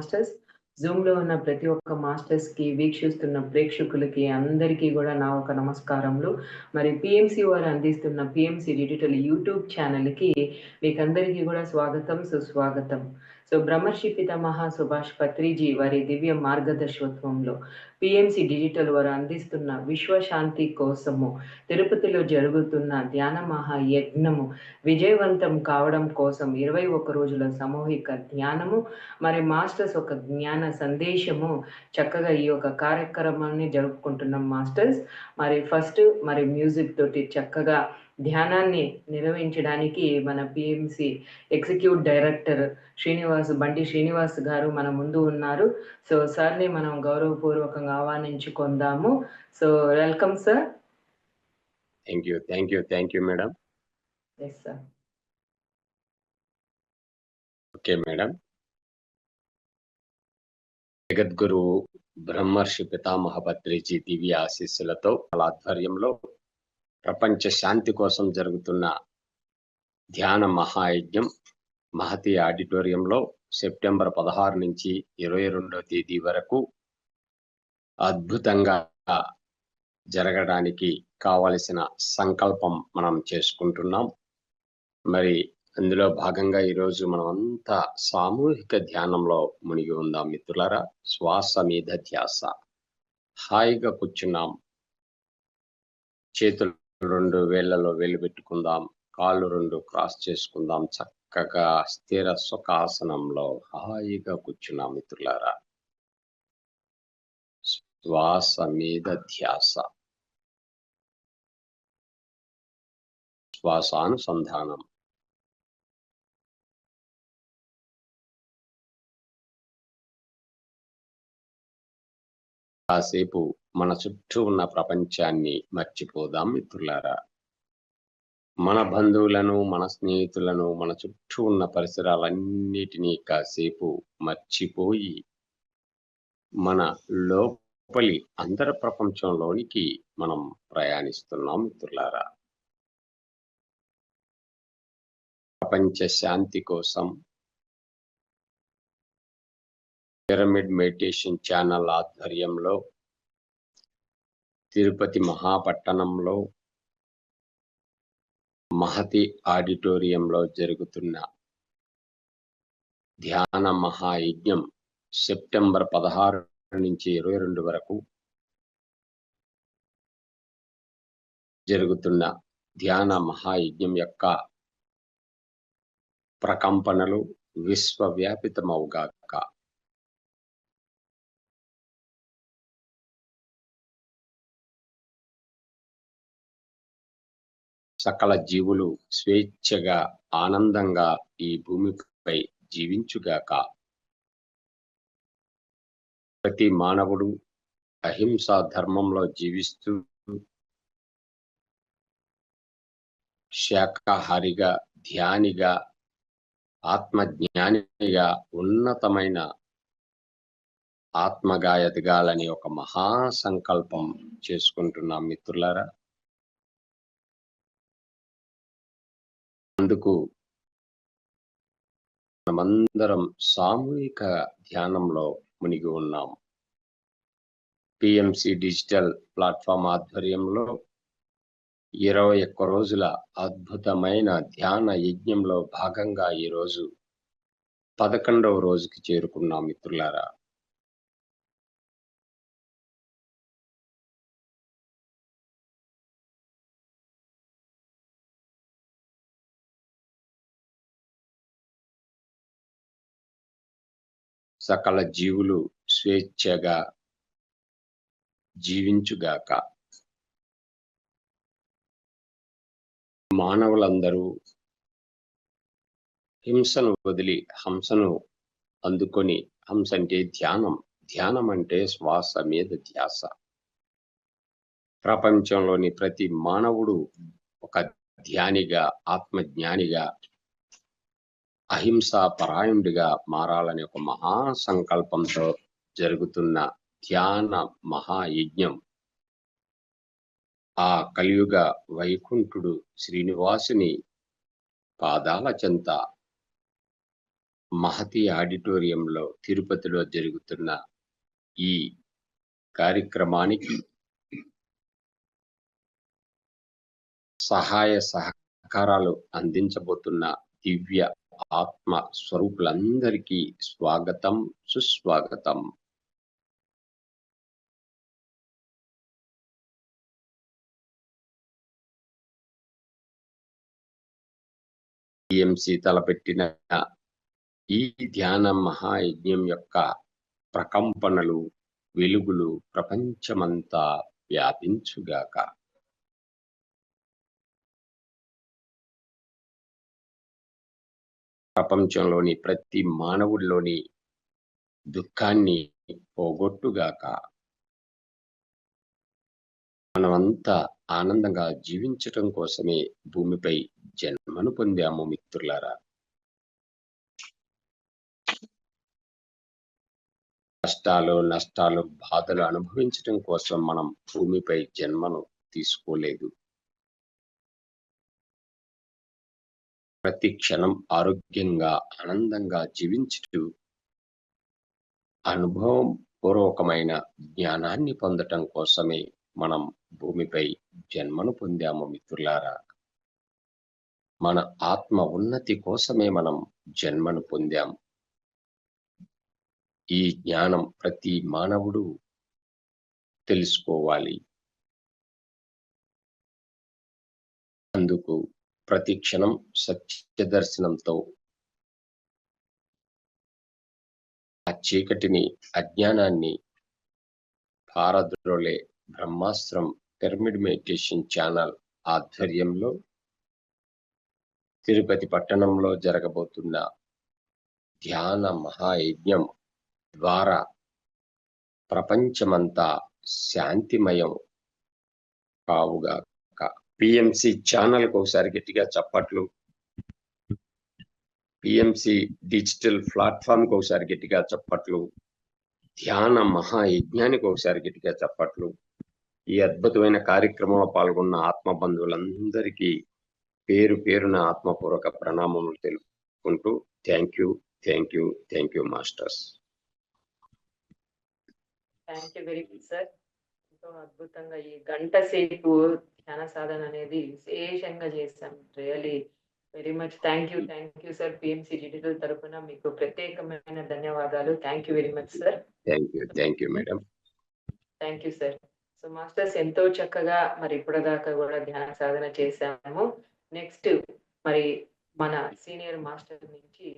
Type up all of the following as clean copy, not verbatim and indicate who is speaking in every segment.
Speaker 1: Masters. జూమ్‌లో ఉన్న ప్రతి ఒక్క మాస్టర్స్‌కి, వీక్షిస్తున్న ప్రేక్షకులకి అందరికీ గూడా నా ఒక నమస్కారములు. మరి పీఎంసీ వారు అందిస్తున్న పీఎంసీ డిజిటల్ యూట్యూబ్ ఛానల్‌కి మీకందరికీ గూడా స్వాగతం, సుస్వాగతం. బ్రహ్మర్షి పితామహ సుభాష్ పత్రిజీ వారి దివ్య మార్గదర్శకత్వంలో పీఎంసీ డిజిటల్ వారు అందిస్తున్న విశ్వశాంతి కోసము తిరుపతిలో జరుగుతున్న ధ్యాన మహాయజ్ఞము విజయవంతం కావడం కోసం 21 రోజుల సామూహిక ధ్యానము, మరి మాస్టర్స్ ఒక జ్ఞాన సందేశము చక్కగా ఈ యొక్క కార్యక్రమాన్ని జరుపుకుంటున్నాం మాస్టర్స్. మరి ఫస్ట్ మరి మ్యూజిక్ తోటి చక్కగా ధ్యానాన్ని నిర్వహించడానికి మన పీఎంసీ ఎగ్జిక్యూటివ్ డైరెక్టర్ బండి శ్రీనివాస్ గారు మన ముందు ఉన్నారు. సార్‌ని మనం గౌరవపూర్వకంగా ఆహ్వానించుకుందాము. Welcome sir.
Speaker 2: Thank you madam.
Speaker 1: Yes sir.
Speaker 2: Okay madam. జగద్గురువు బ్రహ్మర్షి పితామహ పత్రిజీ దివ్య ఆశీస్సులతో వాళ్ళ ఆధ్వర్యంలో ప్రపంచ శాంతి కోసం జరుగుతున్న ధ్యాన మహాయజ్ఞం మహతి ఆడిటోరియంలో సెప్టెంబర్ 16 నుంచి 22వ తేదీ వరకు అద్భుతంగా జరగడానికి కావలసిన సంకల్పం మనం చేసుకుంటున్నాం. మరి అందులో భాగంగా ఈరోజు మనం అంతా సామూహిక ధ్యానంలో మునిగి ఉందాం మిత్రులారా. శ్వాస మీద ధ్యాస. హాయిగా కూర్చున్నాం. చేతులు 2 వేళ్లలో వేలు పెట్టుకుందాం. కాళ్ళు 2 క్రాస్ చేసుకుందాం. చక్కగా స్థిర సుఖాసనంలో హాయిగా కూర్చున్నాం మిత్రులారా. శ్వాస మీద ధ్యాస. శ్వాసానుసంధానం. కాసేపు మన చుట్టూ ఉన్న ప్రపంచాన్ని మర్చిపోదాం మిత్రులారా. మన బంధువులను, మన స్నేహితులను, మన చుట్టూ ఉన్న పరిసరాలన్నిటినీ కాసేపు మర్చిపోయి మన లోపలి అంతర ప్రపంచంలోనికి మనం ప్రయాణిస్తున్నాం మిత్రులారా. ప్రపంచ శాంతి కోసం పిరమిడ్ మెడిటేషన్ ఛానల్ ఆధ్వర్యంలో తిరుపతి మహాపట్టణంలో మహతి ఆడిటోరియంలో జరుగుతున్న ధ్యాన మహాయజ్ఞం సెప్టెంబర్ 16 నుంచి 22 వరకు జరుగుతున్న ధ్యాన మహాయజ్ఞం యొక్క ప్రకంపనలు విశ్వవ్యాపితమవుగాక. సకల జీవులు స్వేచ్ఛగా ఆనందంగా ఈ భూమిపై జీవించుగాక. ప్రతి మానవుడు అహింసా ధర్మంలో జీవిస్తూ శాకాహారిగా, ధ్యానిగా, ఆత్మజ్ఞానిగా, ఉన్నతమైన ఆత్మగా ఎదగాలని ఒక మహాసంకల్పం చేసుకుంటున్నాం మిత్రులారా. అందుకు మనమందరం సామూహిక ధ్యానంలో మునిగి ఉన్నాం. పిఎంసి డిజిటల్ ప్లాట్ఫామ్ ఆధ్వర్యంలో 21 రోజుల అద్భుతమైన ధ్యాన యజ్ఞంలో భాగంగా ఈరోజు 11వ రోజుకి చేరుకున్నాం మిత్రులారా. సకల జీవులు స్వేచ్ఛగా జీవించుగాక. మానవులందరూ హింసను వదిలి హంసను అందుకొని, హంస అంటే ధ్యానం, ధ్యానం అంటే శ్వాస మీద ధ్యాస. ప్రపంచంలోని ప్రతి మానవుడు ఒక ధ్యానిగా, ఆత్మజ్ఞానిగా, అహింసా పరాయణుడిగా మారాలని ఒక మహాసంకల్పంతో జరుగుతున్న ధ్యాన మహాయజ్ఞం ఆ కలియుగ వైకుంఠుడు శ్రీనివాసుని పాదాల చెంత మహతి ఆడిటోరియంలో తిరుపతిలో జరుగుతున్న ఈ కార్యక్రమానికి సహాయ సహకారాలు అందించబోతున్న దివ్య ఆత్మ స్వరూపులందరికీ స్వాగతం, సుస్వాగతం. టిఎంసి తలపెట్టిన ఈ ధ్యాన మహాయజ్ఞం యొక్క ప్రకంపనలు, వెలుగులు ప్రపంచమంతా వ్యాపించుగాక. ప్రపంచంలోని ప్రతి మానవుడిలోని దుఃఖాన్ని పోగొట్టుగాక. మనమంతా ఆనందంగా జీవించటం కోసమే భూమిపై జన్మను పొందాము మిత్రులారా. కష్టాలు, నష్టాలు, బాధలు అనుభవించటం కోసం మనం భూమిపై జన్మను తీసుకోలేదు. ప్రతి క్షణం ఆరోగ్యంగా, ఆనందంగా జీవించుతూ అనుభవం పూర్వకమైన జ్ఞానాన్ని పొందటం కోసమే మనం భూమిపై జన్మను పొందాము మిత్రులారా. మన ఆత్మ ఉన్నతి కోసమే మనం జన్మను పొందాము. ఈ జ్ఞానం ప్రతి మానవుడు తెలుసుకోవాలి. అందుకు ప్రతి క్షణం సత్య దర్శనంతో ఆ చీకటిని, అజ్ఞానాన్ని పారద్రోలే బ్రహ్మాస్త్రం పిరమిడ్ మెడిటేషన్ ఛానల్ ఆధ్వర్యంలో తిరుపతి పట్టణంలో జరగబోతున్న ధ్యాన మహాయజ్ఞం ద్వారా ప్రపంచమంతా శాంతిమయం కావుగాక. పిఎంసి ఛానల్ కు ఒకసారి గట్టిగా చప్పట్లు. పిఎంసి డిజిటల్ ప్లాట్ఫామ్ కు ఒకసారి గట్టిగా చప్పట్లు. ధ్యాన మహాయజ్ఞానికి ఒకసారి గట్టిగా చప్పట్లు. ఈ అద్భుతమైన కార్యక్రమంలో పాల్గొన్న ఆత్మ బంధువులందరికీ పేరు పేరున ఆత్మపూర్వక ప్రణామములు తెలుపుకుంటూ thank you masters.
Speaker 1: Thank you very much sir. ఎంతో అద్భుతంగా ఈ గంట సేపు ధ్యాన సాధన అనేది విశేషంగా చేశాం. Really very much thank you sir. PMC digital తరఫున మీకు ప్రత్యేకమైన ధన్యవాదాలు. Thank you very much sir.
Speaker 2: Thank you madam.
Speaker 1: Thank you sir. So masters ఎంతో చక్కగా మరి ఇప్పటిదాకా కూడా ధ్యాన సాధన చేశాము. నెక్స్ట్ మరి మన సీనియర్ మాస్టర్ నుంచి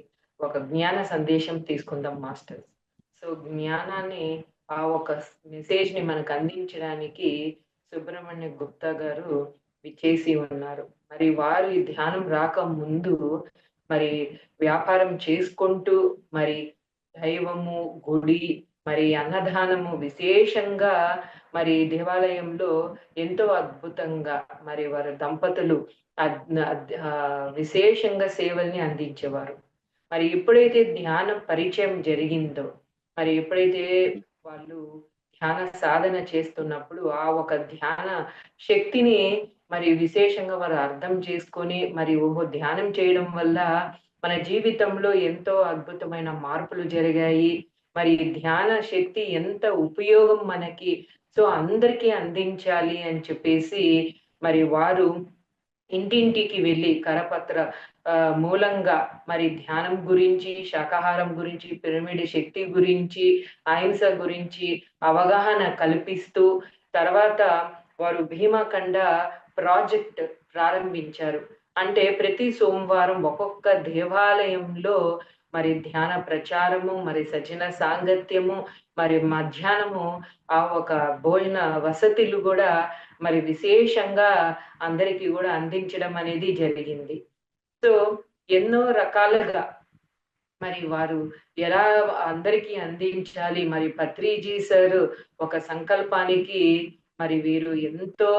Speaker 1: ఒక జ్ఞాన సందేశం తీసుకుందాం మాస్టర్స్. సో జ్ఞానాన్ని ఆ ఒక మెసేజ్ ని మనకు అందించడానికి సుబ్రహ్మణ్య గుప్తా గారు విచ్చేసి ఉన్నారు. మరి వారు ఈ ధ్యానం రాక ముందు మరి వ్యాపారం చేసుకుంటూ మరి దైవము, గుడి, మరి అన్నదానము విశేషంగా మరి దేవాలయంలో ఎంతో అద్భుతంగా మరి వారి దంపతులు విశేషంగా సేవల్ని అందించేవారు. మరి ఎప్పుడైతే ధ్యానం పరిచయం జరిగిందో, మరి ఎప్పుడైతే వాళ్ళు ధ్యాన సాధన చేస్తున్నప్పుడు ఆ ఒక ధ్యాన శక్తిని మరి విశేషంగా వారు అర్థం చేసుకొని మరి ధ్యానం చేయడం వల్ల మన జీవితంలో ఎంతో అద్భుతమైన మార్పులు జరిగాయి. మరి ధ్యాన శక్తి ఎంత ఉపయోగం మనకి, సో అందరికీ అందించాలి అని చెప్పేసి మరి వారు ఇంటింటికి వెళ్ళి కరపత్ర మూలంగా మరి ధ్యానం గురించి, శాకాహారం గురించి, పిరమిడ్ శక్తి గురించి, అహింస గురించి అవగాహన కల్పిస్తూ తర్వాత వారు భీమాఖండ ప్రాజెక్ట్ ప్రారంభించారు. అంటే ప్రతి సోమవారం ఒక్కొక్క దేవాలయంలో మరి ధ్యాన ప్రచారము, మరి సజ్జన సాంగత్యము, మరి మధ్యాహ్నము ఆ ఒక భోజన వసతులు కూడా మరి విశేషంగా అందరికీ కూడా అందించడం అనేది జరిగింది. సో ఎన్నో రకాలుగా మరి వారు ఎలా అందరికీ అందించాలి, మరి పత్రిజీ సార్ ఒక సంకల్పానికి మరి వీరు ఎంతో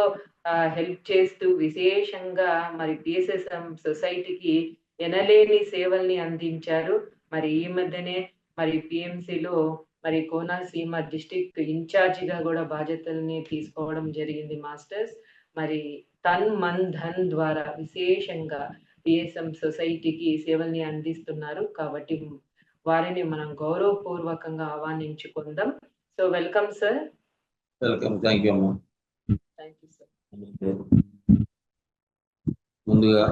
Speaker 1: హెల్ప్ చేస్తూ విశేషంగా మరి పిఎస్ఎస్ఎం సొసైటీకి ఎనలేని సేవల్ని అందించారు. మరి ఈ మధ్యనే మరి పిఎంసిలో మరి కోనసీమ డిస్ట్రిక్ట్ ఇన్ఛార్జిగా కూడా బాధ్యతల్ని తీసుకోవడం జరిగింది మాస్టర్స్. మరి తన్ మన్ ధన్ ద్వారా విశేషంగా పిఎస్ఎం సొసైటీకి సేవల్ని అందిస్తున్నారు. కాబట్టి వారిని మనం గౌరవపూర్వకంగా ఆహ్వానించుకుందాం. So welcome sir.
Speaker 3: Welcome. Thank you అమ్మా.
Speaker 1: Thank you sir.
Speaker 3: ముందుగా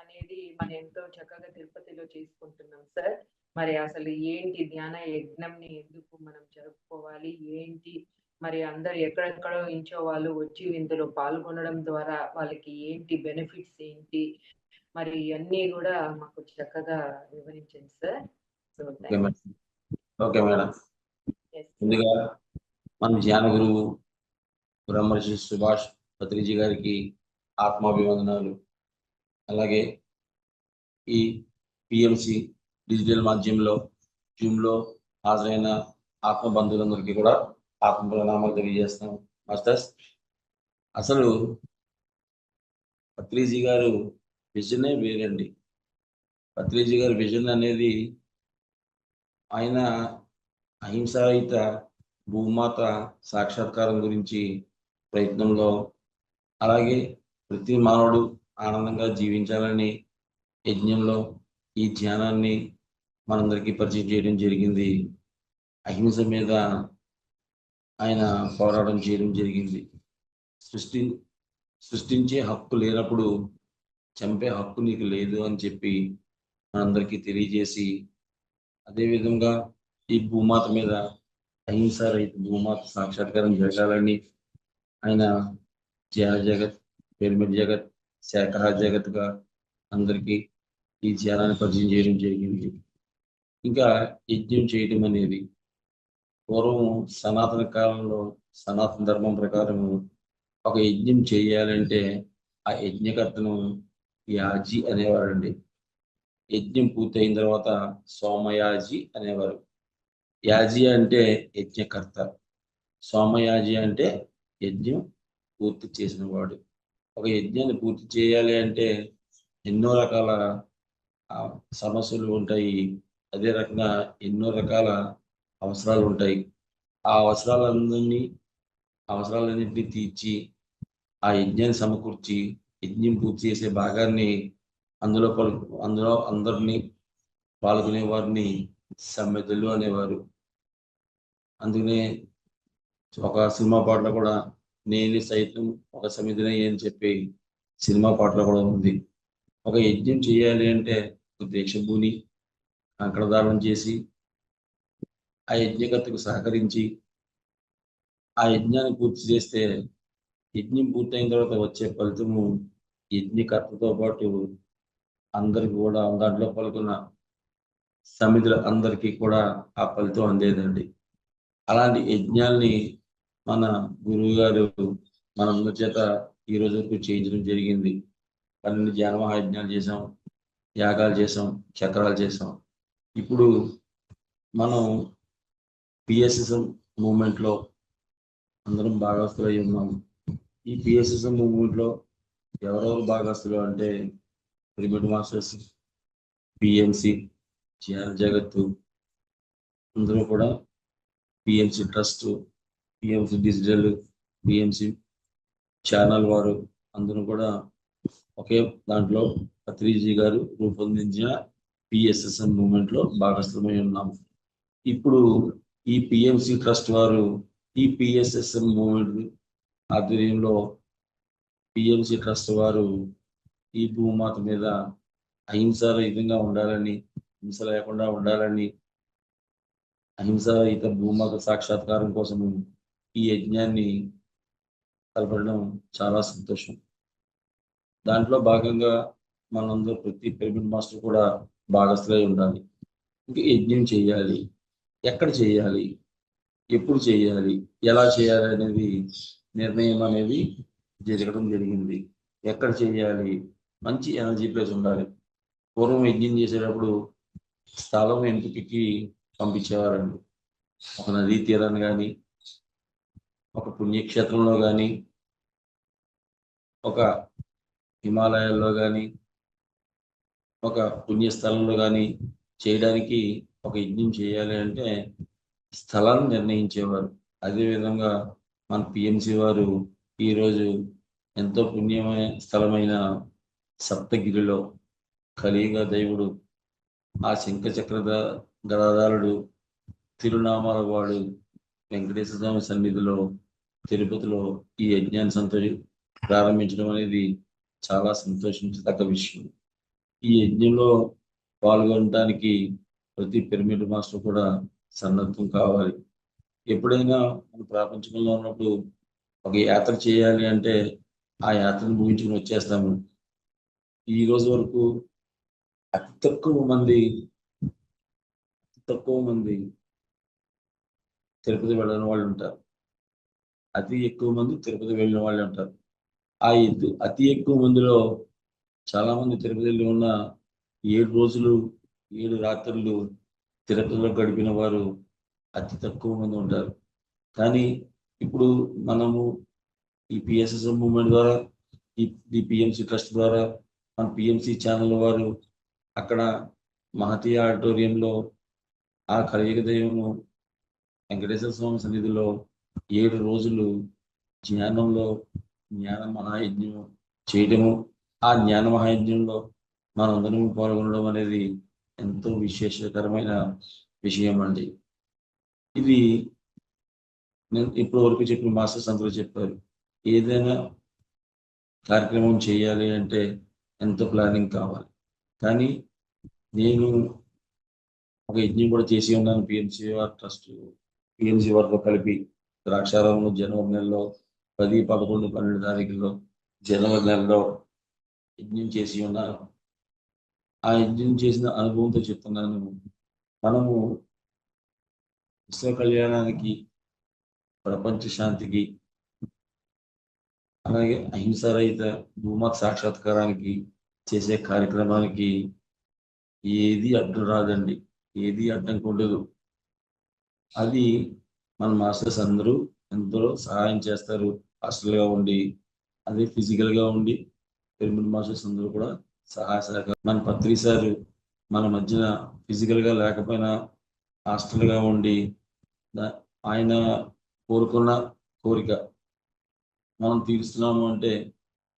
Speaker 1: అనేది మనం ఎంతో చక్కగా తిరుపతిలో చేసుకుంటున్నాం సార్. మరి అసలు ఏంటి ధ్యాన యజ్ఞంని ఎందుకు మనం జరుపుకోవాలి, ఏంటి మరి అందరు ఎక్కడెక్కడో ఇంచో వాళ్ళు వచ్చి ఇందులో పాల్గొనడం ద్వారా వాళ్ళకి ఏంటి బెనిఫిట్స్ ఏంటి, మరి ఇవన్నీ కూడా మాకు చక్కగా వివరించండి sir. So
Speaker 3: okay madam. Okay madam.
Speaker 1: yes.
Speaker 3: ముందుగా మన ధ్యాన గురువు బ్రహ్మర్షి సుభాష్ పత్రిజీ గారికి ఆత్మాభివందనాలు. అలాగే ఈ పిఎంసి డిజిటల్ మాధ్యమంలో జూమ్లో హాజరైన ఆత్మ బంధువులందరికీ కూడా ఆత్మ ప్రణామాలు తెలియజేస్తాం. మాస్టర్స్, అసలు పత్రిజీ గారు విజనే వేరండి. పత్రిజీ గారి విజన్ అనేది ఆయన అహింసారహిత భూమాత సాక్షాత్కారం గురించి ప్రయత్నంలో, అలాగే ప్రతి మానవుడు ఆనందంగా జీవించాలని యజ్ఞంలో ఈ ధ్యానాన్ని మనందరికీ పరిచయం చేయడం జరిగింది. అహింస మీద ఆయన పోరాటం చేయడం జరిగింది. సృష్టించే హక్కు లేనప్పుడు చంపే హక్కు నీకు లేదు అని చెప్పి మనందరికీ తెలియజేసి, అదేవిధంగా ఈ భూమాత మీద అహింస రహిత భూమాత సాక్షాత్కారం జరగాలని ఆయన ధ్యాన జగత్, పిరమిడ్ జగత్, శాఖాహార జగత్గా అందరికీ ఈ ధ్యానాన్ని పరిచయం చేయడం జరిగింది. ఇంకా యజ్ఞం చేయడం అనేది పూర్వం సనాతన కాలంలో సనాతన ధర్మం ప్రకారం ఒక యజ్ఞం చేయాలంటే ఆ యజ్ఞకర్తను యాజి అనేవారండి. యజ్ఞం పూర్తయిన తర్వాత సోమయాజి అనేవారు. యాజి అంటే యజ్ఞకర్త, సోమయాజి అంటే యజ్ఞం పూర్తి చేసిన వాడు. ఒక యజ్ఞాన్ని పూర్తి చేయాలి అంటే ఎన్నో రకాల సమస్యలు ఉంటాయి, అదే రకంగా ఎన్నో రకాల అవసరాలు ఉంటాయి. ఆ అవసరాలన్నింటినీ తీర్చి ఆ యజ్ఞాన్ని సమకూర్చి యజ్ఞం పూర్తి చేసే భాగాన్ని అందులో అందరినీ పాల్గొనే వారిని సమిధులు అనేవారు. అందుకనే ఒక సినిమా పాటలో కూడా నేను సైతం ఒక సమిధిని అని చెప్పి సినిమా పాటలో కూడా ఉంది. ఒక యజ్ఞం చేయాలి అంటే దీక్ష భూని కంకణదానం చేసి ఆ యజ్ఞకర్తకు సహకరించి ఆ యజ్ఞాన్ని పూర్తి చేస్తే యజ్ఞం పూర్తయిన తర్వాత వచ్చే ఫలితము యజ్ఞకర్తతో పాటు అందరికి కూడా, దాంట్లో పాల్గొన్న సమిధుల అందరికీ కూడా ఆ ఫలితం అందేదండి. అలాంటి యజ్ఞాల్ని మన గురువు గారు మనందరి చేత ఈ రోజు వరకు చేయించడం జరిగింది. 12 ధ్యాన మహాయజ్ఞాలు చేసాం, యాగాలు చేసాం, చక్రాలు చేసాం. ఇప్పుడు మనం పిఎస్ఎస్ఎం మూమెంట్లో అందరం భాగస్తులై ఉన్నాం. ఈ పిఎస్ఎస్ఎం మూమెంట్లో ఎవరెవరు భాగస్తులు అంటే పిరమిడ్ మాస్టర్స్, పిఎంసి, ధ్యాన జగత్తు అందరూ కూడా, PMC trust, PMC digital, PMC channel వారు అందరూ కూడా ఒకే దాంట్లో పత్రిజీ గారు రూపొందించిన పిఎస్ఎస్ఎం మూమెంట్లో భాగస్థులమై ఉన్నాము. ఇప్పుడు ఈ పిఎంసి ట్రస్ట్ వారు ఈ పిఎస్ఎస్ఎం మూమెంట్ ఆధ్వర్యంలో పిఎంసి ట్రస్ట్ వారు ఈ భూమాత మీద అహింసారహితంగా ఉండాలని, హింస లేకుండా ఉండాలని, అహింసారహిత భూమాత సాక్షాత్కారం కోసం ఈ యజ్ఞాన్ని కలపడం చాలా సంతోషం. దాంట్లో భాగంగా మనందరూ ప్రతి పిరమిడ్ మాస్టర్ కూడా భాగస్థులై ఉండాలి. ఇంకా యజ్ఞం చేయాలి, ఎక్కడ చేయాలి, ఎప్పుడు చేయాలి, ఎలా చేయాలి అనేది నిర్ణయం అనేది జరగడం జరిగింది. ఎక్కడ చేయాలి, మంచి ఎనర్జీ ప్లేస్ ఉండాలి. పూర్వం యజ్ఞం చేసేటప్పుడు స్థలం ఎంపికకి పంపించేవారండి. ఒక నదీ తీరాన్ని కానీ, ఒక పుణ్యక్షేత్రంలో కానీ, ఒక హిమాలయాల్లో కానీ, ఒక పుణ్యస్థలంలో కానీ చేయడానికి ఒక యజ్ఞం చేయాలి అంటే స్థలాన్ని నిర్ణయించేవారు. అదేవిధంగా మన పిఎంసి వారు ఈరోజు ఎంతో పుణ్యమైన స్థలమైన సప్తగిరిలో కలియుగ దేవుడు ఆ శంఖ చక్ర గదాధారుడు తిరునామాల వాడు వెంకటేశ్వర స్వామి సన్నిధిలో తిరుపతిలో ఈ యజ్ఞాన్ని ప్రారంభించడం అనేది చాలా సంతోషించదగ్గ విషయం. ఈ యజ్ఞంలో పాల్గొనడానికి ప్రతి పిరమిడ్ మాస్టర్ కూడా సన్నద్ధం కావాలి. ఎప్పుడైనా మన ప్రపంచంలో ఉన్నప్పుడు ఒక యాత్ర చేయాలి అంటే ఆ యాత్రను ముగించుకుని వచ్చేస్తాము. ఈ రోజు వరకు అతి తక్కువ మంది తిరుపతి వెళ్ళిన వాళ్ళు ఉంటారు, అతి ఎక్కువ మంది తిరుపతి వెళ్ళిన వాళ్ళు ఉంటారు. అతి ఎక్కువ మందిలో చాలా మంది తిరుపతిలో ఉన్న 7 రోజులు 7 రాత్రులు తిరుపతిలో గడిపిన వారు అతి తక్కువ మంది ఉంటారు. కానీ ఇప్పుడు మనము ఈ పిఎస్ఎస్ఎం మూవ్మెంట్ ద్వారా ఈ పిఎంసి ట్రస్ట్ ద్వారా మన పిఎంసి ఛానల్ వారు అక్కడ మహతి ఆడిటోరియంలో ఆ కలియుగ దైవము వెంకటేశ్వర స్వామి సన్నిధిలో 7 రోజులు జ్ఞాన మహాయజ్ఞం చేయడము, ఆ జ్ఞాన మహాయజ్ఞంలో మనందరం పాల్గొనడం అనేది ఎంతో విశేషకరమైన విషయం అండి. ఇది నేను ఇప్పటి వరకు చెప్పిన మాస్టర్స్ అందరూ చెప్పారు. ఏదైనా కార్యక్రమం చేయాలి అంటే ఎంతో ప్లానింగ్ కావాలి. కానీ నేను ఒక యజ్ఞం కూడా చేసి ఉన్నాను పిఎంసిఆర్ ట్రస్ట్, పిఎంసి వారితో కలిపి ద్రాక్షారామంలో జనవరి నెలలో 10, 11, 12 తారీఖుల్లో జనవరి నెలలో యజ్ఞం చేసి ఉన్నాను. ఆ యజ్ఞం చేసిన అనుభవంతో చెప్తున్నాను. మనము విశ్వ కళ్యాణానికి, ప్రపంచ శాంతికి, అలాగే అహింసారహిత భూమాత సాక్షాత్కారానికి చేసే కార్యక్రమానికి ఏది అడ్డు రాదండి, ఏది అడ్డంకి ఉండదు. అది మన మాస్టర్స్ అందరూ ఎంతో సహాయం చేస్తారు. హాస్టల్గా ఉండి, అదే ఫిజికల్గా ఉండి పిరమిడ్ మాస్టర్స్ అందరూ కూడా సహాయ సహకారం. మన పత్రి సార్ మన మధ్యన ఫిజికల్గా లేకపోయినా హాస్టల్గా ఉండి ఆయన కోరుకున్న కోరిక మనం తీరుస్తున్నాము అంటే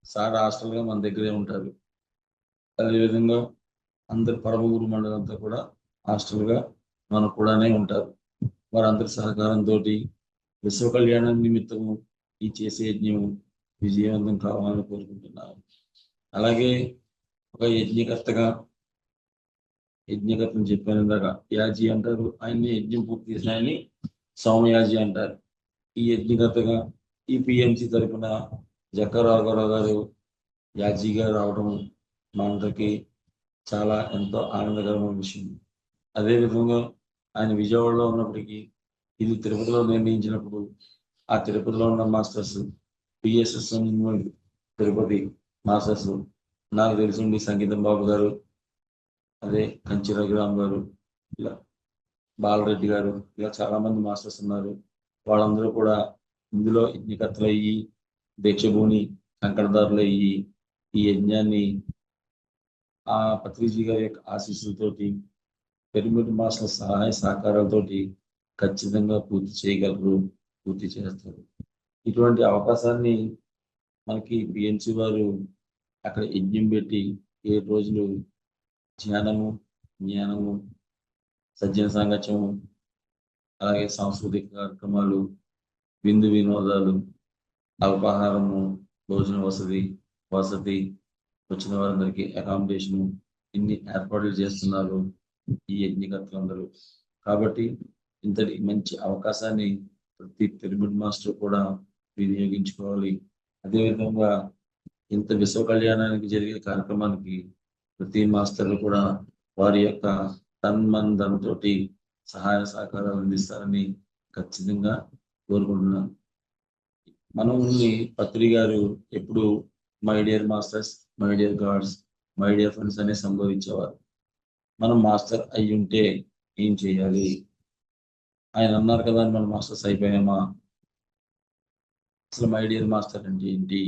Speaker 3: సార్ హాస్టల్గా మన దగ్గరే ఉంటారు. అదేవిధంగా అందరు పరమ గురు మండలంతా కూడా హాస్టల్గా మనకు కూడానే ఉంటారు. వారందరి సహకారంతో విశ్వ కళ్యాణం నిమిత్తము ఈ చేసే యజ్ఞం విజయవంతం కావాలని కోరుకుంటున్నాను. అలాగే ఒక యజ్ఞకర్తను చెప్పాను ఇందాక, యాజీ అంటారు, ఆయన్ని యజ్ఞం పూర్తి చేసిన ఆయన్ని సౌమయాజీ అంటారు. ఈ యజ్ఞకర్తగా ఈ పిఎంసి తరఫున జక్క రాఘవరావు గారు యాజీగా రావడం మనందరికీ చాలా ఎంతో ఆనందకరమైన విషయం. అదేవిధంగా ఆయన విజయవాడలో ఉన్నప్పటికీ ఇది తిరుపతిలో నిర్ణయించినప్పుడు ఆ తిరుపతిలో ఉన్న మాస్టర్స్, పిఎస్ఎస్ఎం తిరుపతి మాస్టర్స్ నాకు తెలిసింది సంగీతం బాబు గారు, అదే కంచి రఘురామ్ గారు, ఇలా బాలరెడ్డి గారు, ఇలా చాలా మంది మాస్టర్స్ ఉన్నారు. వాళ్ళందరూ కూడా ఇందులో యజ్ఞకర్తలు అయ్యి, దీక్షభూని కంకణదారులు అయ్యి ఈ యజ్ఞాన్ని ఆ పత్రిజీ గారి యొక్క ఆశీస్సులతోటి, పిరమిడ్ మాస్టర్ సహాయ సహకారాలతోటి ఖచ్చితంగా పూర్తి చేయగలరు, పూర్తి చేస్తారు. ఇటువంటి అవకాశాన్ని మనకి పిఎన్సి వారు అక్కడ యజ్ఞం పెట్టి 7 రోజులు జ్ఞానము, జ్ఞానము, సజ్జన సాంగత్యము, అలాగే సాంస్కృతిక కార్యక్రమాలు, విందు వినోదాలు, అల్పాహారము, భోజన వసతి, వచ్చిన వారందరికీ అకామిడేషను, ఇన్ని ఏర్పాట్లు చేస్తున్నారు ఈ యజ్ఞకర్తలందరూ. కాబట్టి ఇంతటి మంచి అవకాశాన్ని ప్రతి పిరమిడ్ మాస్టర్ కూడా వినియోగించుకోవాలి. అదేవిధంగా ఇంత విశ్వ కళ్యాణానికి జరిగే కార్యక్రమానికి ప్రతి మాస్టర్లు కూడా వారి యొక్క తన్మందంతో సహాయ సహకారాలు అందిస్తారని ఖచ్చితంగా కోరుకుంటున్నాను. మనల్ని పత్రి గారు ఎప్పుడు my dear masters, my dear God's, my dear friends అనే సంబోధించేవారు. మనం మాస్టర్ అయి ఉంటే ఏం చేయాలి? ఆయన అన్నారు కదా, మనం మాస్టర్స్ అయిపోయామా? అసలు మై డియర్ మాస్టర్ అంటే ఏంటి?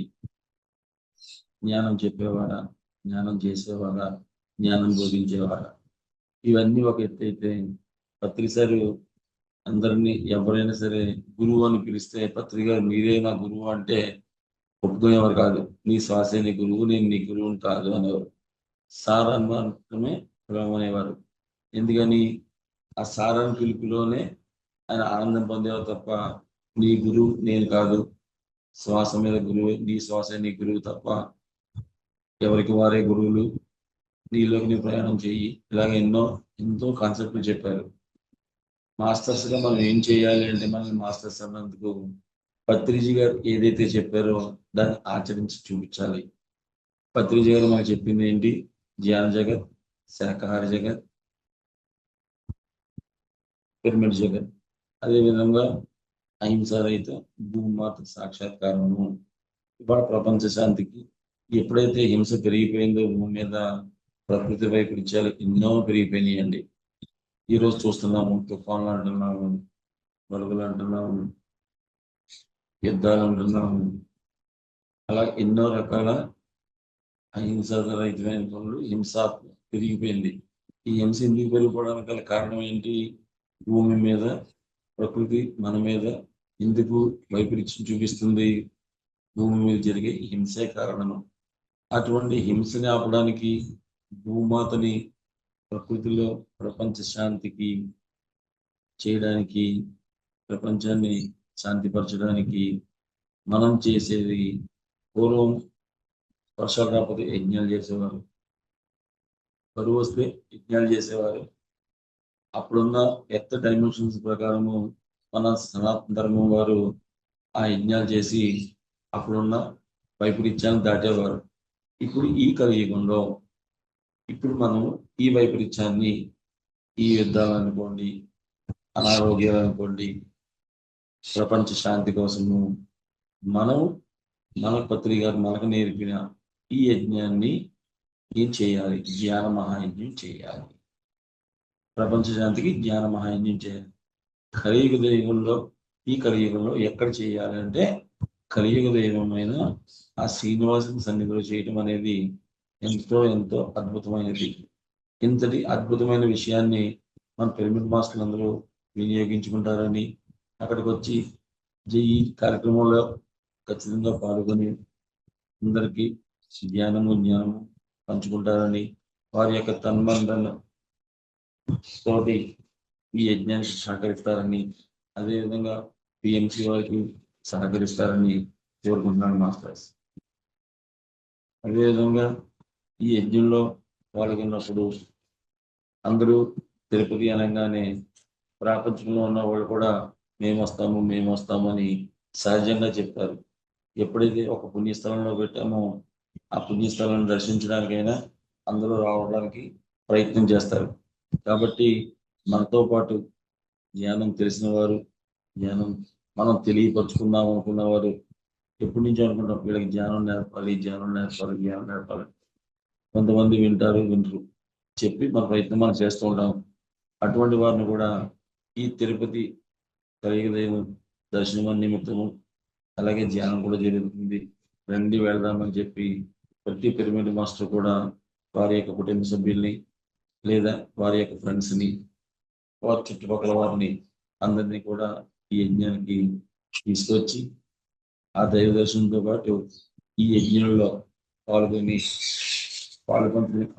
Speaker 3: జ్ఞానం చెప్పేవాడా, జ్ఞానం చేసేవాడా, జ్ఞానం బోధించేవాడా? ఇవన్నీ ఒక ఎత్తు అయితే పత్రిసారు అందరినీ ఎవరైనా సరే గురువు అని పిలిస్తే పత్రి గారు మీరే నా గురువు అంటే ఒప్పుకునేవారు కాదు. నీ శ్వాసే నీ గురువు, నేను నీ గురువుని కాదు అనేవారు. సార్ అని మాత్రమే పిలవనేవారు. ఎందుకని ఆ సారాన్ని పిలుపులోనే ఆయన ఆనందం పొందేవారు తప్ప నీ గురువు నేను కాదు, శ్వాస మీద గురువు, నీ శ్వాస నీ గురువు తప్ప ఎవరికి వారే గురువులు, నీలోకి నీ ప్రయాణం చెయ్యి, ఇలాగ ఎంతో కాన్సెప్ట్లు చెప్పారు. మాస్టర్స్ గా మనం ఏం చేయాలి అంటే, మనం మాస్టర్స్ అన్నందుకు పత్రిజీ గారు ఏదైతే చెప్పారో దాన్ని ఆచరించి చూపించాలి. పత్రిజీ గారు మనకు చెప్పింది ఏంటి? ధ్యాన జగత్, శాకాహార జగత్, పిరమిడ్ జగత్, అదేవిధంగా అహింసారహిత భూమాత సాక్షాత్కారము. ఇవాళ ప్రపంచ శాంతికి ఎప్పుడైతే హింస పెరిగిపోయిందో భూమి మీద, ప్రకృతి వైపరీత్యాలు ఎన్నో పెరిగిపోయినాయండి. ఈరోజు చూస్తున్నాము, తుఫాన్లు అంటున్నాము, వరదలు అంటున్నాము, యుద్ధాలు అంటున్నాము, అలా ఎన్నో రకాల అహింసారహితమైన పనులు, హింస పెరిగిపోయింది. ఈ హింస ఎందుకు పెరిగిపోవడానికి గల కారణం ఏంటి? భూమి మీద ప్రకృతి మన మీద ఎందుకు వైపరీత్యం చూపిస్తుంది? భూమి మీద జరిగే హింసే కారణము. అటువంటి హింసని ఆపడానికి, భూమాతని ప్రకృతిలో ప్రపంచ శాంతికి చేయడానికి, ప్రపంచాన్ని శాంతిపరచడానికి మనం చేసేది, పూర్వం వర్షాలు రాకపోతే యజ్ఞాలు చేసేవారు, కరువు వస్తే యజ్ఞాలు చేసేవారు. అప్పుడున్న ఎర్త్ డైమెన్షన్స్ ప్రకారము మన సనాతన ధర్మం వారు ఆ యజ్ఞాలు చేసి అప్పుడున్న వైపరీత్యాన్ని దాటేవారు. ఇప్పుడు ఈ కలియుగంలో ఇప్పుడు మనం ఈ వైపరీత్యాన్ని, ఈ యుద్ధాలు అనుకోండి, అనారోగ్యాలు అనుకోండి, ప్రపంచ శాంతి కోసము మనం, మన పత్రి గారు మనకు నేర్పిన ఈ యజ్ఞాన్ని ఏం చేయాలి? జ్ఞాన మహాయజ్ఞం చేయాలి. ప్రపంచ శాంతికి జ్ఞాన మహాయజ్ఞం చేయాలి. కలియుగ దైవంలో, ఈ కలియుగంలో ఎక్కడ చేయాలి అంటే, కలియుగ దైవమైన ఆ శ్రీనివాసుని సన్నిధిలో చేయటం అనేది ఎంతో అద్భుతమైనది. ఇంతటి అద్భుతమైన విషయాన్ని మన పిరమిడ్ మాస్టర్లు అందరూ వినియోగించుకుంటారని, అక్కడికి వచ్చి ఈ కార్యక్రమంలో ఖచ్చితంగా పాల్గొని అందరికీ జ్ఞానము పంచుకుంటారని, వారి యొక్క తన్మందన తోటి ఈ యజ్ఞానికి సహకరిస్తారని, అదేవిధంగా పిఎంసి వారికి సహకరిస్తారని కోరుకుంటున్నాను మాస్టర్స్. అదేవిధంగా ఈ యజ్ఞంలో పాల్గొన్నప్పుడు అందరూ తిరుపతి అనగానే ప్రపంచంలో ఉన్న వాళ్ళు కూడా మేము వస్తాము అని సహజంగా చెప్తారు. ఎప్పుడైతే ఒక పుణ్యస్థలంలో పెట్టామో ఆ పుణ్యస్థలాన్ని దర్శించడానికైనా అందరూ రావడానికి ప్రయత్నం చేస్తారు. కాబట్టి మనతో పాటు జ్ఞానం తెలిసిన వారు, జ్ఞానం మనం తెలియపరుచుకుందాం అనుకున్న వారు ఎప్పటి నుంచో అనుకుంటాం, వీళ్ళకి జ్ఞానం నేర్పాలి. కొంతమంది వింటారు, వింటారు, చెప్పి మన ప్రయత్నం మనం చేస్తూ ఉంటాం. అటువంటి వారిని కూడా ఈ తిరుపతి కలియుగ దైవం దర్శనం నిమిత్తము, అలాగే ధ్యానం కూడా జరుగుతుంది, రండి వెళ్దామని చెప్పి ప్రతి పిరమిడ్ మాస్టర్ కూడా వారి యొక్క కుటుంబ సభ్యుల్ని లేదా వారి యొక్క ఫ్రెండ్స్ని, వారి చుట్టుపక్కల వారిని అందరినీ కూడా ఈ యజ్ఞానికి తీసుకొచ్చి ఆ దైవ దర్శనంతో పాటు ఈ యజ్ఞంలో పాల్గొనే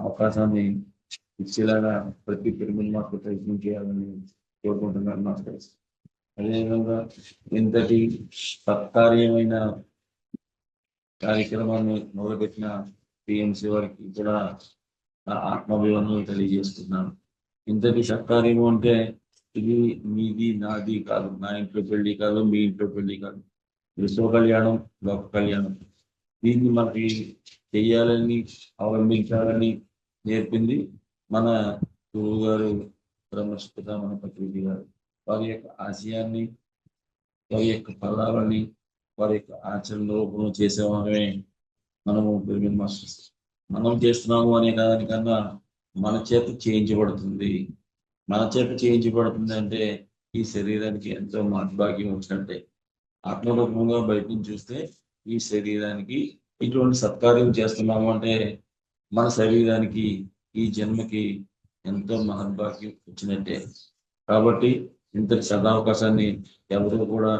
Speaker 3: అవకాశాన్ని ఇచ్చేలాగా ప్రతి పిరమిడ్ మాస్టర్ ప్రయత్నం చేయాలని కోరుకుంటున్నాను మాస్టర్స్. అదేవిధంగా ఇంతటి సత్కార్యమైన కార్యక్రమాన్ని మొదలుపెట్టిన పిఎంసి వారికి కూడా ఆత్మాభివందనలు తెలియజేస్తున్నాను. ఇంతటి సత్కార్యము అంటే ఇది మీది నాది కాదు, నా ఇంట్లో పెళ్లి కాదు, మీ ఇంట్లో పెళ్లి కాదు, విశ్వ కళ్యాణం, లోక కళ్యాణం. దీన్ని మనకి చెయ్యాలని, అవలంబించాలని నేర్పింది మన గురువు గారు బ్రహ్మశ్రీ మన పత్రిజీ గారు. వారి యొక్క ఆశయాన్ని, వారి యొక్క ఫలాలని, వారి యొక్క ఆచరణ రూపంలో చేసేవామే మనము పిరమిడ్ మాస్టర్స్. మనం చేస్తున్నాము అనే దానికన్నా మన చేత చేయించబడుతుంది. మన చేత చేయించబడుతుంది అంటే ఈ శరీరానికి ఎంతో మహద్భాగ్యం వచ్చినట్టే. ఆత్మరూపంగా బయట నుంచి చూస్తే ఈ శరీరానికి ఇటువంటి సత్కార్యం చేస్తున్నాము అంటే మన శరీరానికి, ఈ జన్మకి ఎంతో మహద్భాగ్యం వచ్చినట్టే. కాబట్టి ఇంతటి సదావకాశాన్ని ఎవరు కూడా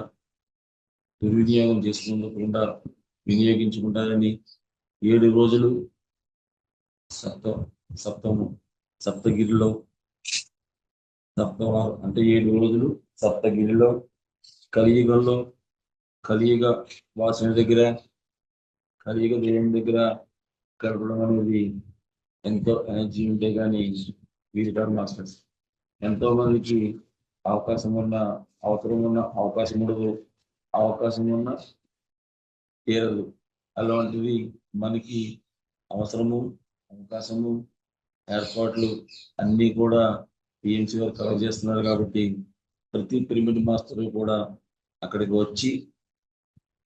Speaker 3: దుర్వినియోగం చేసుకుంటూ వినియోగించుకుంటారని, 7 రోజులు సప్తగిరిలో సప్తవారం అంటే 7 రోజులు సప్తగిరిలో కలియుగంలో కలియుగ వాసుని దగ్గర కలియుగ దేవుని దగ్గర గడపడం అనేది ఎంతో ఎనర్జీ ఉంటే కానీ వీరిటారు మాస్టర్స్. ఎంతో మందికి అవకాశం ఉన్న అవసరం ఉన్న అవకాశం ఉండదు, అవకాశం ఉన్న తీరదు. అలాంటిది మనకి అవసరము అవకాశము ఏర్పాట్లు అన్నీ కూడా పిఎంసి వారు కవర్ చేస్తున్నారు కాబట్టి ప్రతి పిరమిడ్ మాస్టర్ కూడా అక్కడికి వచ్చి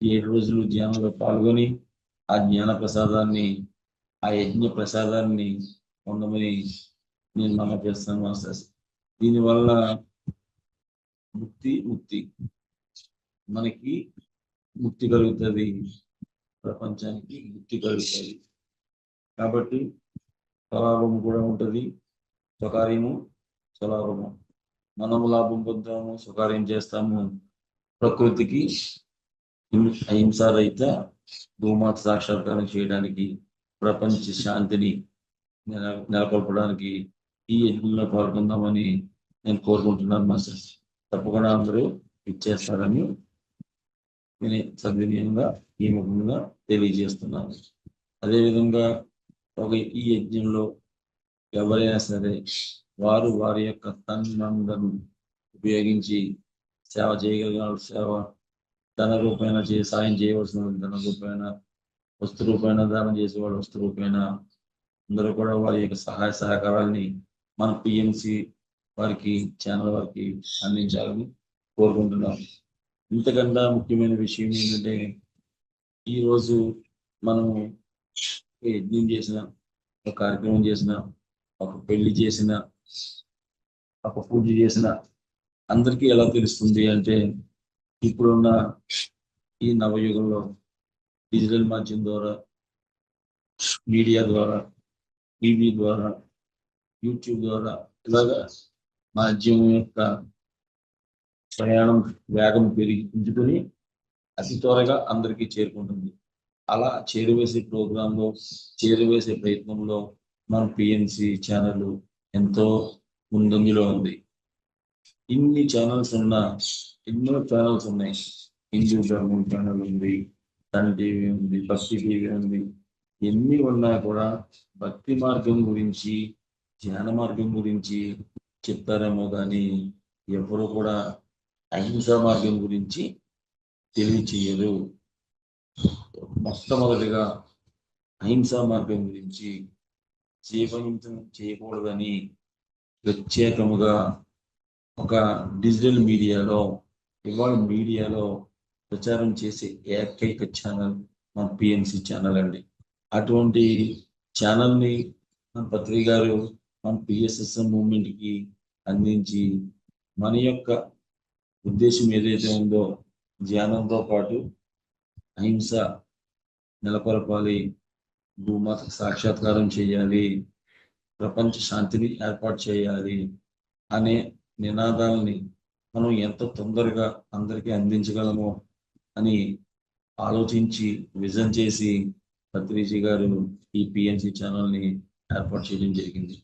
Speaker 3: 7 రోజులు ధ్యానంలో పాల్గొని ఆ జ్ఞాన ప్రసాదాన్ని ఆ యజ్ఞ ప్రసాదాన్ని పొందమని నేను మనం చేస్తాను మాస్టర్స్. దీనివల్ల ముక్తి మనకి ముక్తి కలుగుతుంది, ప్రపంచానికి ముక్తి కలుగుతుంది. కాబట్టి స్వలాభము కూడా ఉంటుంది, స్వకార్యము స్వలాభము. మనము లాభం పొందుతాము, స్వకార్యం చేస్తాము, ప్రకృతికి అహింసారహిత భూమాత సాక్షాత్కారం చేయడానికి, ప్రపంచ శాంతిని నెలకొల్పడానికి ఈ యజ్ఞంలో పాల్గొందామని నేను కోరుకుంటున్నాను మాస్టర్స్. తప్పకుండా అందరూ ఇచ్చేస్తారని నేను సద్వినియంగా ఈ ముఖంగా తెలియజేస్తున్నాను. అదేవిధంగా ఈ యజ్ఞంలో ఎవరైనా సరే వారు వారి యొక్క తన్మందను ఉపయోగించి సేవ చేయగలిగిన సేవ ధన రూపేణ సాయం చేయవలసిన ధన రూపేణ, వస్తు రూపేణ దానం చేసేవాళ్ళు వస్తు రూపేణ అందరూ కూడా వారి యొక్క సహాయ సహకారాలని మన పిఎంసి వారికి ఛానల్ వారికి అందించాలని కోరుకుంటున్నాం. ఇంతకన్నా ముఖ్యమైన విషయం ఏంటంటే ఈరోజు మనము యజ్ఞం చేసిన, ఒక కార్యక్రమం చేసిన, ఒక పెళ్లి చేసిన, ఒక పూజ చేసిన అందరికీ ఎలా తెలుస్తుంది అంటే ఇప్పుడున్న ఈ నవయుగంలో డిజిటల్ మాధ్యమం ద్వారా, మీడియా ద్వారా, టీవీ ద్వారా, యూట్యూబ్ ద్వారా ఇలాగా మాధ్యమం యొక్క ప్రయాణం వేగం పెంచుకొని అతి త్వరగా అందరికీ చేరుకుంటుంది. అలా చేరువేసే ప్రోగ్రాంలో చేరువేసే ప్రయత్నంలో మన పిఎన్సి ఛానల్ ఎంతో ముందంజలో ఉంది. ఇన్ని ఛానల్స్ ఉన్న ఎన్నో ఛానల్స్ ఉన్నాయి. హిందూ ధర్మం ఛానల్ ఉంది, సన్ టీవీ ఉంది, భక్తి టీవీ ఉంది. ఎన్ని ఉన్నా కూడా భక్తి మార్గం గురించి, ధ్యాన మార్గం గురించి చెప్తారేమో కానీ ఎవరు కూడా అహింసా మార్గం గురించి తెలియచేయరు. మొట్టమొదటిగా అహింసా మార్గం గురించి జీవహింసం చేయకూడదని ప్రత్యేకముగా ఒక డిజిటల్ మీడియాలో ఇవాళ మీడియాలో ప్రచారం చేసే ఏకైక ఛానల్ మన పిఎంసి ఛానల్ అండి. అటువంటి ఛానల్ని మన పత్రి గారు మన పిఎస్ఎస్ఎం మూవ్మెంట్కి అందించి మన యొక్క ఉద్దేశం ఏదైతే ఉందో ధ్యానంతో పాటు అహింస నెలకొల్పాలి, భూమాతకు సాక్షాత్కారం చేయాలి, ప్రపంచ శాంతిని ఏర్పాటు చేయాలి అనే నినాదాలని మనం ఎంత తొందరగా అందరికీ అందించగలమో అని ఆలోచించి విజన్ చేసి పత్రిజీ గారు ఈ పిఎన్సి ఛానల్ని ఏర్పాటు చేయడం జరిగింది.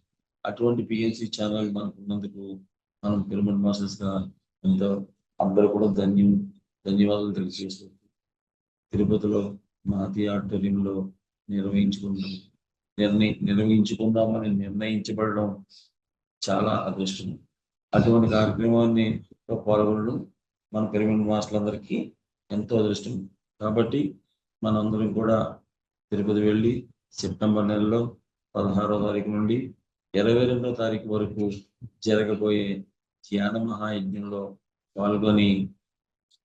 Speaker 3: అటువంటి పిఎన్సి ఛానల్ మనకు ఉన్నందుకు మనం పిరమిడ్ మాస్టర్స్గా ఎంతో అందరూ కూడా ధన్యవాదాలు తెలియజేస్తుంది. తిరుపతిలో మహతి ఆడిటోరియంలో నిర్వహించుకుందామని నిర్ణయించబడడం చాలా అదృష్టం. అటువంటి కార్యక్రమాన్ని పాల్గొనడం మన పిరమిడ్ మాస్టర్లందరికీ ఎంతో అదృష్టం. కాబట్టి మనందరం కూడా తిరుపతి వెళ్ళి సెప్టెంబర్ నెలలో 16వ తారీఖు నుండి 22వ తారీఖు వరకు జరగబోయే ధ్యాన మహాయజ్ఞంలో పాల్గొని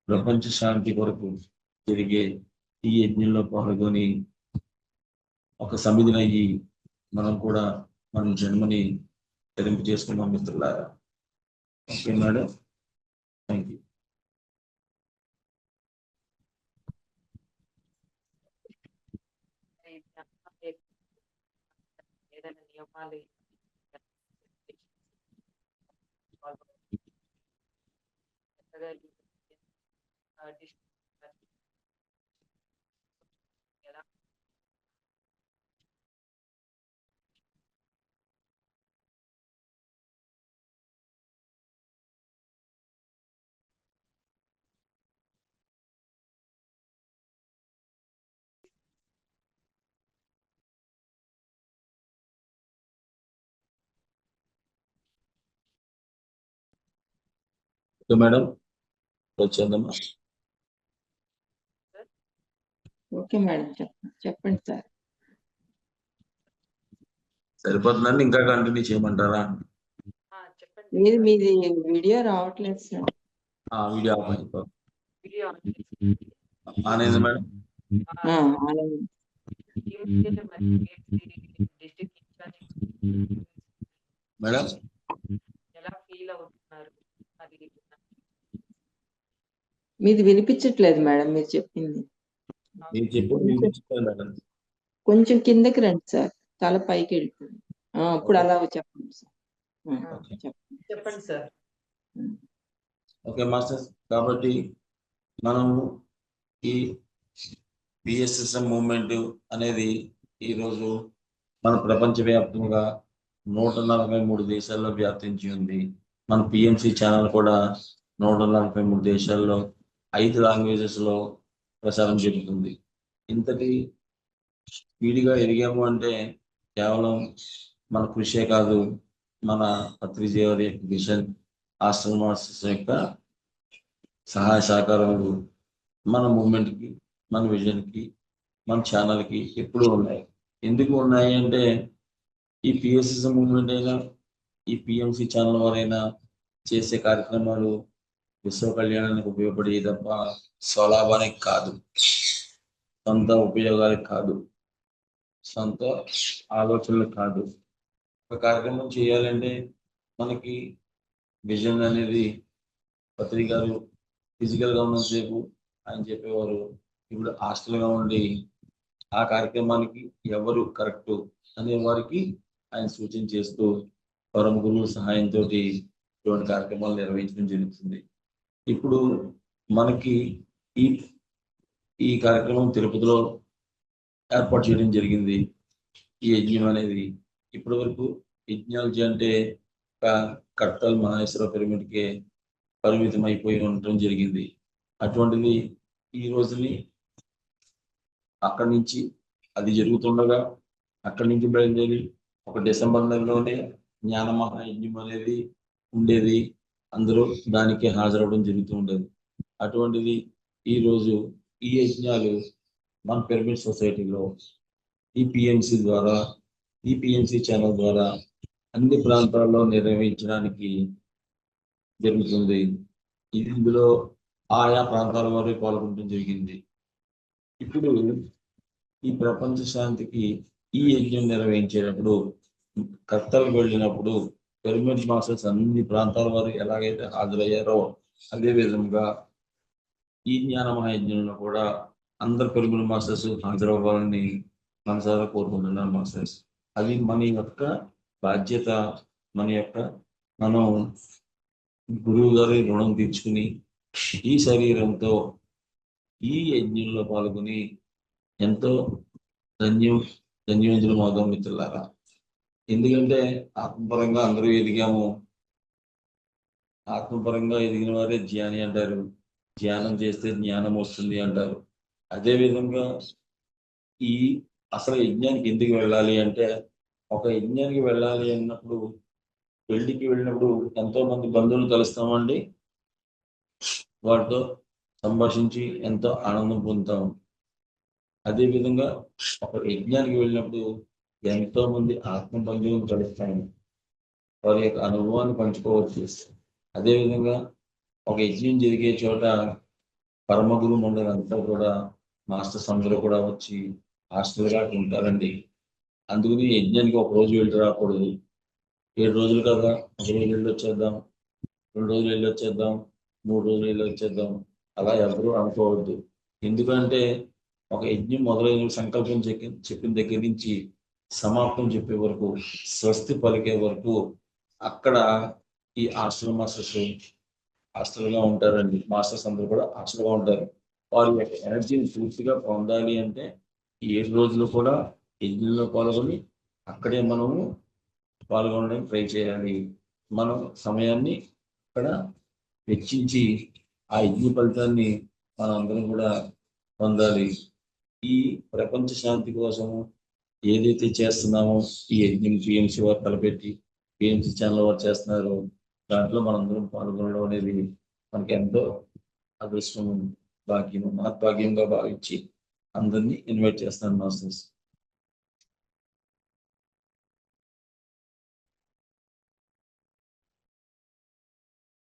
Speaker 3: ప్రపంచ శాంతి కొరకు జరిగే ఈ యజ్ఞంలో పాల్గొని ఒక సమిధినయ్యి మనం కూడా మన జన్మని తెరింపు చేసుకున్నాం మిత్రులారా. Okay madam, thank you.
Speaker 1: ఏదైనా నియమాలు
Speaker 3: ఓకే మేడం, వచ్చేద్దామా?
Speaker 4: ఓకే మేడం, చెప్పండి సార్.
Speaker 3: సరిపోతుందండి, ఇంకా కంటిన్యూ చేయమంటారా?
Speaker 1: చెప్పండి.
Speaker 4: మీది వీడియో రావట్లేదు సార్.
Speaker 3: వీడియో ఆఫ్ అయిపోతుంది.
Speaker 1: వీడియో
Speaker 3: అనేది మేడం.
Speaker 4: అలాగే.
Speaker 1: డిస్ట్రిక్ట్ ఇన్ఛార్జ్
Speaker 3: మేడం
Speaker 1: ఎలా ఫీల్ అవుతున్నారు అది?
Speaker 4: మీది వినిపించట్లేదు మేడం, మీరు చెప్పింది.
Speaker 3: మీరు చెప్పి వినిపించుకోండి మేడం.
Speaker 4: కొంచెం కిందకి రండి సార్, తల పైకి వెళ్ళిపోయింది. ఇప్పుడు అలా చెప్పండి సార్.
Speaker 1: చెప్పండి సార్.
Speaker 3: ఓకే మాస్టర్స్, కాబట్టి మనము ఈ పిఎస్ఎస్ఎం మూవ్మెంట్ అనేది ఈరోజు మన ప్రపంచవ్యాప్తంగా 143 దేశాల్లో వ్యాప్తించి ఉంది. మన పిఎంసి ఛానల్ కూడా 143 దేశాల్లో 5 లాంగ్వేజెస్లో ప్రసారం జరుగుతుంది. ఇంతటి స్పీడ్గా ఎదిగాము అంటే కేవలం మన కృషే కాదు, మన పత్రిజీ వారి యొక్క విజన్, హాస్టల్ మాస్టర్స్ యొక్క సహాయ సహకారాలు మన మూమెంట్కి, మన విజన్కి, మన ఛానల్కి ఎప్పుడూ ఉన్నాయి. ఎందుకు ఉన్నాయి అంటే ఈ పిఎస్ఎస్ మూవ్మెంట్ అయినా, ఈ పిఎంసి ఛానల్ వారైనా చేసే కార్యక్రమాలు విశ్వ కళ్యాణానికి ఉపయోగపడే తప్ప స్వలాభానికి కాదు, సొంత ఉపయోగాలకు కాదు, సొంత ఆలోచనలు కాదు. ఒక కార్యక్రమం చేయాలంటే మనకి విజన్ అనేది పత్రిక గారు ఫిజికల్గా ఉన్నసేపు ఆయన చెప్పేవారు. ఇప్పుడు హాస్టల్గా ఉండి ఆ కార్యక్రమానికి ఎవరు కరెక్ట్ అనే వారికి ఆయన సూచన చేస్తూ పరమ గురువుల సహాయంతో ఇటువంటి కార్యక్రమాలు నిర్వహించడం జరుగుతుంది. ఇప్పుడు మనకి ఈ కార్యక్రమం తిరుపతిలో ఏర్పాటు చేయడం జరిగింది. ఈ యజ్ఞం అనేది ఇప్పటి వరకు యజ్ఞాలజీ అంటే కట్టల్ మహేశ్వర పిరమిడ్కే పరిమితం అయిపోయి ఉండటం జరిగింది. అటువంటిది ఈ రోజుని అక్కడి నుంచి అది జరుగుతుండగా అక్కడి నుంచి బయలుదేరి ఒక డిసెంబర్ నెలలోనే జ్ఞాన మహాయజ్ఞం అనేది ఉండేది. అందరూ దానికి హాజరవడం జరుగుతూ ఉండేది. అటువంటిది ఈరోజు ఈ యజ్ఞాలు మన పిరమిడ్ సొసైటీలో ఈ పిఎంసి ద్వారా, ఈ పిఎంసి ఛానల్ ద్వారా అన్ని ప్రాంతాల్లో నిర్వహించడానికి జరుగుతుంది. ఇందులో ఆయా ప్రాంతాల వారు పాల్గొనడం జరిగింది. ఇప్పుడు ఈ ప్రపంచ శాంతికి ఈ యజ్ఞం నిర్వహించేటప్పుడు కర్తలు వెళ్ళినప్పుడు పిరమిడ్ మాస్టర్స్ అన్ని ప్రాంతాల వారు ఎలాగైతే హాజరయ్యారో అదే విధంగా ఈ జ్ఞాన మహాయజ్ఞంలో కూడా అందరు పిరమిడ్ మాస్టర్స్ హాజరవ్వాలని మనసారా కోరుకుంటున్నారు మాస్టర్స్. అది మన యొక్క బాధ్యత, మనం గురువు గారి రుణం తీర్చుకుని ఈ శరీరంతో ఈ యజ్ఞంలో పాల్గొని ఎంతో ధన్యవంతులు అవుదాం మిత్రులారా. ఎందుకంటే ఆత్మపరంగా అందరూ ఎదిగాము. ఆత్మపరంగా ఎదిగిన వారే జ్ఞాని అంటారు. ధ్యానం చేస్తే జ్ఞానం వస్తుంది అంటారు. అదేవిధంగా అసలు యజ్ఞానికి ఎందుకు వెళ్ళాలి అంటే, ఒక యజ్ఞానికి వెళ్ళాలి అన్నప్పుడు, పెళ్లికి వెళ్ళినప్పుడు ఎంతో మంది బంధువులు కలుస్తామండి, వాటితో సంభాషించి ఎంతో ఆనందం పొందుతాం. అదేవిధంగా ఒక యజ్ఞానికి వెళ్ళినప్పుడు ఎంతో మంది ఆత్మ బంధువులను కలుస్తాము, వారి యొక్క అనుభవాన్ని పంచుకోవచ్చు. అదేవిధంగా ఒక యజ్ఞం జరిగే చోట పరమగురు మండలి అంతా కూడా మాస్టర్స్ అందరూ కూడా వచ్చి హాస్టల్గా ఉంటారండి. అందుకని యజ్ఞానికి ఒక రోజు వెళ్ళి రాకూడదు. 7 రోజులు కదా, ఒక రోజు వెళ్ళి వచ్చేద్దాం, 2 రోజులు వెళ్ళి వచ్చేద్దాం, 3 రోజులు వెళ్ళి వచ్చేద్దాం, అలా ఎవరు అనుకోవద్దు. ఎందుకంటే ఒక యజ్ఞం మొదలైన సంకల్పం చెప్పిన దగ్గర నుంచి సమాప్తం చెప్పే వరకు, స్వస్తి పలికే వరకు అక్కడ ఈ హాస్టల్ మాస్టర్స్ హాస్టల్గా ఉంటారండి. మాస్టర్స్ అందరూ కూడా హాస్టల్గా ఉంటారు. వారి యొక్క ఎనర్జీని పూర్తిగా పొందాలి అంటే ఈ 7 రోజులు కూడా యజ్ఞంలో పాల్గొని అక్కడే మనము పాల్గొనడానికి ట్రై చేయాలి. మనం సమయాన్ని అక్కడ వెచ్చించి ఆ యజ్ఞ ఫలితాన్ని మనం అందరం కూడా పొందాలి. ఈ ప్రపంచ శాంతి కోసము ఏదైతే చేస్తున్నామో ఈ యజ్ఞం పిఎంసి వారు తలపెట్టి పిఎంసి ఛానల్ వారు చేస్తున్నారు, దాంట్లో మనందరం పాల్గొనడం అనేది మనకి ఎంతో అదృష్టం భాగ్యం మహద్భాగ్యంగా భావించి అందరినీ ఇన్వైట్ చేస్తాను మాస్టర్స్.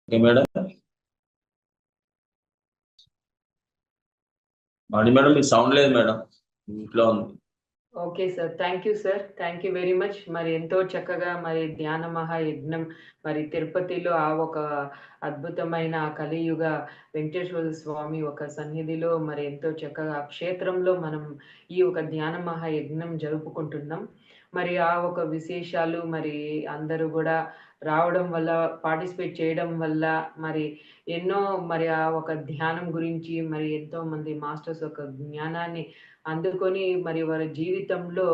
Speaker 3: Okay madam. మాడి మేడం మీ సౌండ్ లేదు మేడం, ఇంట్లో ఉంది.
Speaker 1: Okay sir, thank you sir, thank you very much. మరి ఎంతో చక్కగా మరి ధ్యాన మహాయజ్ఞం మరి తిరుపతిలో ఆ ఒక అద్భుతమైన కలియుగ వెంకటేశ్వర స్వామి ఒక సన్నిధిలో మరి ఎంతో చక్కగా ఆ క్షేత్రంలో మనం ఈ ఒక ధ్యాన మహాయజ్ఞం జరుపుకుంటున్నాం. మరి ఆ ఒక విశేషాలు మరి అందరూ కూడా రావడం వల్ల, పార్టిసిపేట్ చేయడం వల్ల మరి ఎన్నో మరి ఆ ఒక ధ్యానం గురించి మరి ఎంతో మంది మాస్టర్స్ ఒక జ్ఞానాన్ని అందుకొని మరి వారి జీవితంలో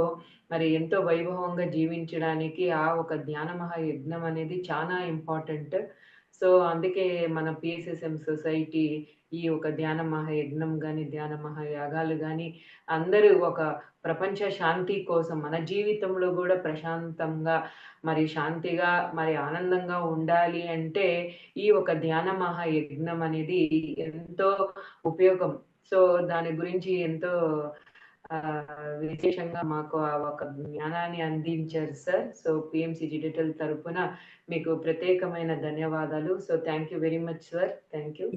Speaker 1: మరి ఎంతో వైభవంగా జీవించడానికి ఆ ఒక ధ్యాన మహాయజ్ఞం అనేది చాలా ఇంపార్టెంట్. సో అందుకే మన పిఎస్ఎస్ఎం సొసైటీ ఈ ఒక ధ్యాన మహాయజ్ఞం కానీ ధ్యాన మహాయాగాలు కానీ అందరూ ఒక ప్రపంచ శాంతి కోసం మన జీవితంలో కూడా ప్రశాంతంగా మరి శాంతిగా మరి ఆనందంగా ఉండాలి అంటే ఈ ఒక ధ్యాన మహాయజ్ఞం అనేది ఎంతో ఉపయోగం. సో దాని గురించి ఎంతో విశేషంగా మాకు ఆ ఒక జ్ఞానాన్ని అందించారు సార్. సో పిఎంసి డిజిటల్ తరపున మీకు ప్రత్యేకమైన ధన్యవాదాలు. So thank you very much sir, thank you.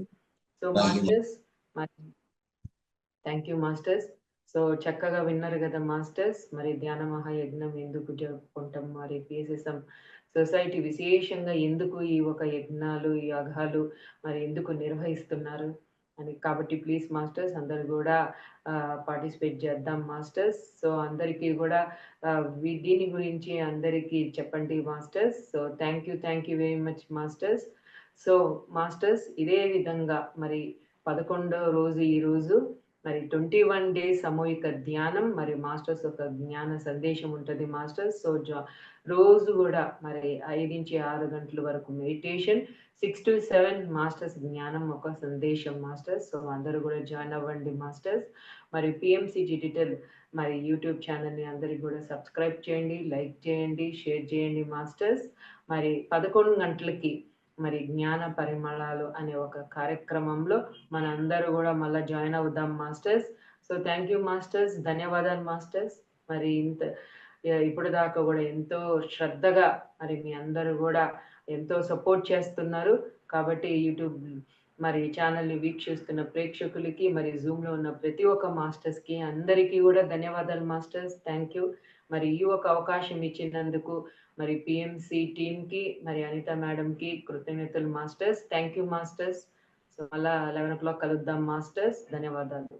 Speaker 1: So masters, thank you masters. So చక్కగా విన్నారు కదా మాస్టర్స్, మరి ధ్యాన మహాయజ్ఞం ఎందుకు జరుపుకుంటాం, మరి పిఎస్ఎస్ఎం సొసైటీ విశేషంగా ఎందుకు ఈ ఒక యజ్ఞాలు యాగాలు మరి ఎందుకు నిర్వహిస్తున్నారు అని. కాబట్టి ప్లీజ్ మాస్టర్స్ అందరు కూడా పార్టిసిపేట్ చేద్దాం మాస్టర్స్. సో అందరికీ కూడా దీని గురించి అందరికీ చెప్పండి masters. So thank you very much masters. So masters ఇదే విధంగా మరి 11వ రోజు ఈరోజు మరి 21 days సామూహిక ధ్యానం మరి మాస్టర్స్ ఒక జ్ఞాన సందేశం ఉంటుంది మాస్టర్స్. సో రోజు కూడా మరి 5 నుంచి 6 గంటల వరకు మెడిటేషన్, 6 to 7 మాస్టర్స్ జ్ఞానం ఒక సందేశం మాస్టర్స్. సో అందరూ కూడా జాయిన్ అవ్వండి మాస్టర్స్. మరి పిఎంసి డిజిటల్ మరి యూట్యూబ్ ఛానల్ని అందరికి కూడా సబ్స్క్రైబ్ చేయండి, లైక్ చేయండి, షేర్ చేయండి మాస్టర్స్. మరి 11 గంటలకి మరి జ్ఞాన పరిమళాలు అనే ఒక కార్యక్రమంలో మన అందరూ కూడా మళ్ళీ జాయిన్ అవుదాం masters. So thank you masters, ధన్యవాదాలు మాస్టర్స్. మరి ఇంత ఇప్పుడు దాకా కూడా ఎంతో శ్రద్ధగా మరి మీ అందరూ కూడా ఎంతో సపోర్ట్ చేస్తున్నారు. కాబట్టి యూట్యూబ్ మరి ఛానల్ని వీక్షిస్తున్న ప్రేక్షకులకి మరి జూమ్లో ఉన్న ప్రతి ఒక్క మాస్టర్స్కి అందరికీ కూడా ధన్యవాదాలు మాస్టర్స్, థ్యాంక్ యూ. మరి ఈ ఒక అవకాశం ఇచ్చినందుకు మరి పిఎంసి టీమ్కి మరి అనిత మేడంకి కృతజ్ఞతలు masters, thank you masters. So మళ్ళా 11 o'clock కలుద్దాం మాస్టర్స్, ధన్యవాదాలు.